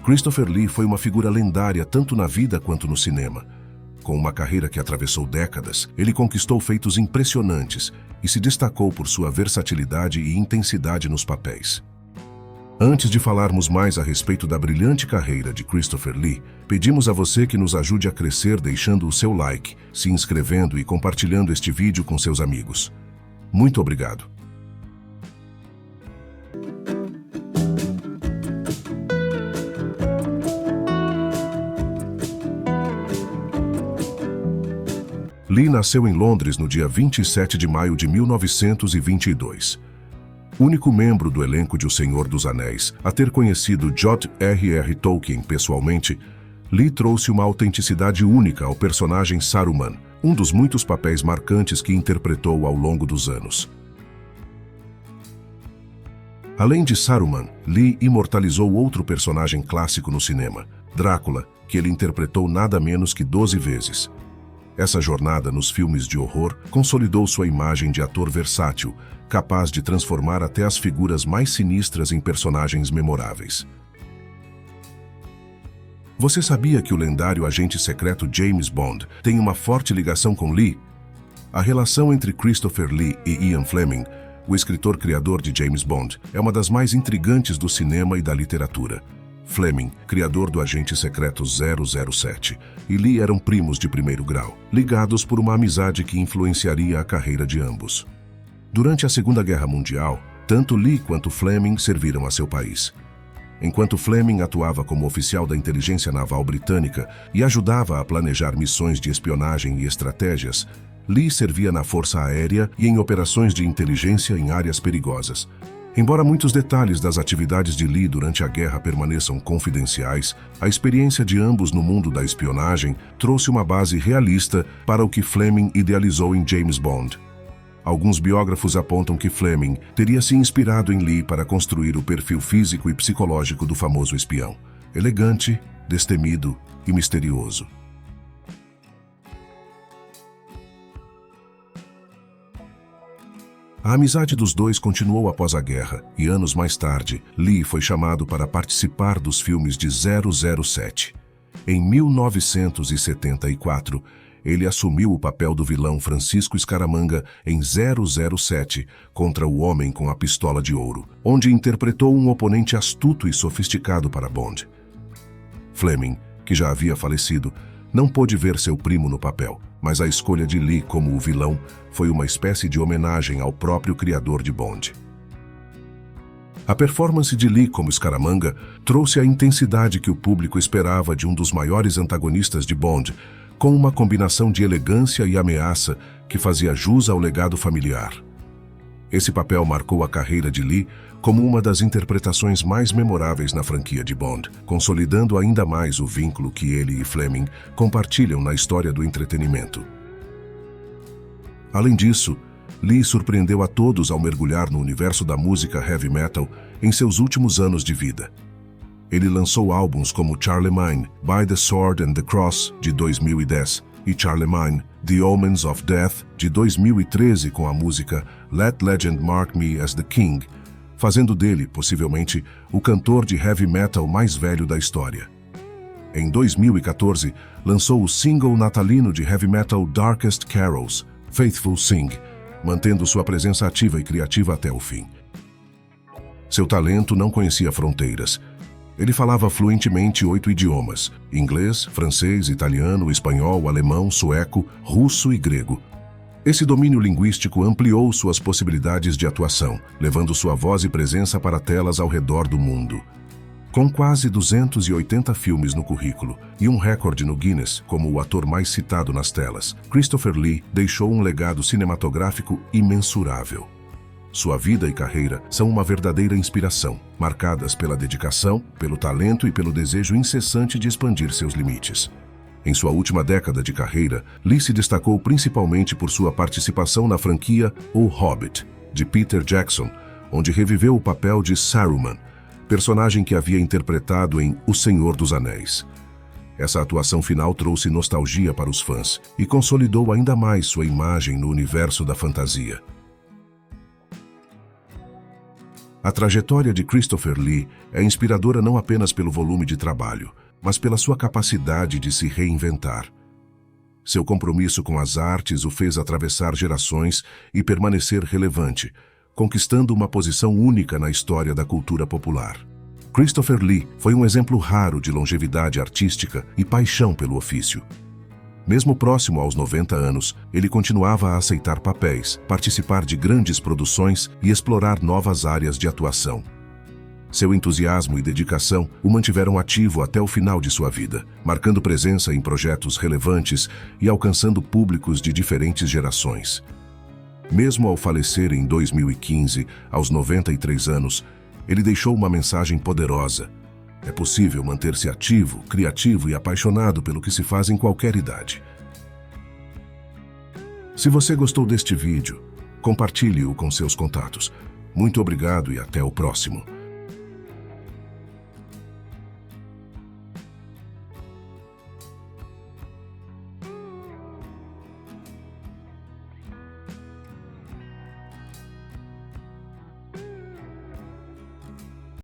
Christopher Lee foi uma figura lendária tanto na vida quanto no cinema. Com uma carreira que atravessou décadas, ele conquistou feitos impressionantes e se destacou por sua versatilidade e intensidade nos papéis. Antes de falarmos mais a respeito da brilhante carreira de Christopher Lee, pedimos a você que nos ajude a crescer deixando o seu like, se inscrevendo e compartilhando este vídeo com seus amigos. Muito obrigado! Lee nasceu em Londres no dia 27 de maio de 1922. Único membro do elenco de O Senhor dos Anéis a ter conhecido J.R.R. Tolkien pessoalmente, Lee trouxe uma autenticidade única ao personagem Saruman, um dos muitos papéis marcantes que interpretou ao longo dos anos. Além de Saruman, Lee imortalizou outro personagem clássico no cinema, Drácula, que ele interpretou nada menos que 12 vezes. Essa jornada nos filmes de horror consolidou sua imagem de ator versátil, capaz de transformar até as figuras mais sinistras em personagens memoráveis. Você sabia que o lendário agente secreto James Bond tem uma forte ligação com Lee? A relação entre Christopher Lee e Ian Fleming, o escritor-criador de James Bond, é uma das mais intrigantes do cinema e da literatura. Fleming, criador do agente secreto 007, e Lee eram primos de primeiro grau, ligados por uma amizade que influenciaria a carreira de ambos. Durante a Segunda Guerra Mundial, tanto Lee quanto Fleming serviram a seu país. Enquanto Fleming atuava como oficial da inteligência naval britânica e ajudava a planejar missões de espionagem e estratégias, Lee servia na Força Aérea e em operações de inteligência em áreas perigosas. Embora muitos detalhes das atividades de Lee durante a guerra permaneçam confidenciais, a experiência de ambos no mundo da espionagem trouxe uma base realista para o que Fleming idealizou em James Bond. Alguns biógrafos apontam que Fleming teria se inspirado em Lee para construir o perfil físico e psicológico do famoso espião, elegante, destemido e misterioso. A amizade dos dois continuou após a guerra, e anos mais tarde, Lee foi chamado para participar dos filmes de 007. Em 1974, ele assumiu o papel do vilão Francisco Scaramanga em 007 contra o Homem com a Pistola de Ouro, onde interpretou um oponente astuto e sofisticado para Bond. Fleming, que já havia falecido, não pôde ver seu primo no papel, mas a escolha de Lee como o vilão foi uma espécie de homenagem ao próprio criador de Bond. A performance de Lee como Scaramanga trouxe a intensidade que o público esperava de um dos maiores antagonistas de Bond, com uma combinação de elegância e ameaça que fazia jus ao legado familiar. Esse papel marcou a carreira de Lee como uma das interpretações mais memoráveis na franquia de Bond, consolidando ainda mais o vínculo que ele e Fleming compartilham na história do entretenimento. Além disso, Lee surpreendeu a todos ao mergulhar no universo da música heavy metal em seus últimos anos de vida. Ele lançou álbuns como Charlemagne, By the Sword and the Cross, de 2010, e Charlemagne, The Omens of Death, de 2013, com a música Let Legend Mark Me as the King, fazendo dele, possivelmente, o cantor de heavy metal mais velho da história. Em 2014, lançou o single natalino de heavy metal Darkest Carols, Faithful Sing, mantendo sua presença ativa e criativa até o fim. Seu talento não conhecia fronteiras. Ele falava fluentemente 8 idiomas: inglês, francês, italiano, espanhol, alemão, sueco, russo e grego. Esse domínio linguístico ampliou suas possibilidades de atuação, levando sua voz e presença para telas ao redor do mundo. Com quase 280 filmes no currículo e um recorde no Guinness como o ator mais citado nas telas, Christopher Lee deixou um legado cinematográfico imensurável. Sua vida e carreira são uma verdadeira inspiração, marcadas pela dedicação, pelo talento e pelo desejo incessante de expandir seus limites. Em sua última década de carreira, Lee se destacou principalmente por sua participação na franquia O Hobbit, de Peter Jackson, onde reviveu o papel de Saruman, personagem que havia interpretado em O Senhor dos Anéis. Essa atuação final trouxe nostalgia para os fãs e consolidou ainda mais sua imagem no universo da fantasia. A trajetória de Christopher Lee é inspiradora não apenas pelo volume de trabalho, mas pela sua capacidade de se reinventar. Seu compromisso com as artes o fez atravessar gerações e permanecer relevante, conquistando uma posição única na história da cultura popular. Christopher Lee foi um exemplo raro de longevidade artística e paixão pelo ofício. Mesmo próximo aos 90 anos, ele continuava a aceitar papéis, participar de grandes produções e explorar novas áreas de atuação. Seu entusiasmo e dedicação o mantiveram ativo até o final de sua vida, marcando presença em projetos relevantes e alcançando públicos de diferentes gerações. Mesmo ao falecer em 2015, aos 93 anos, ele deixou uma mensagem poderosa. É possível manter-se ativo, criativo e apaixonado pelo que se faz em qualquer idade. Se você gostou deste vídeo, compartilhe-o com seus contatos. Muito obrigado e até o próximo.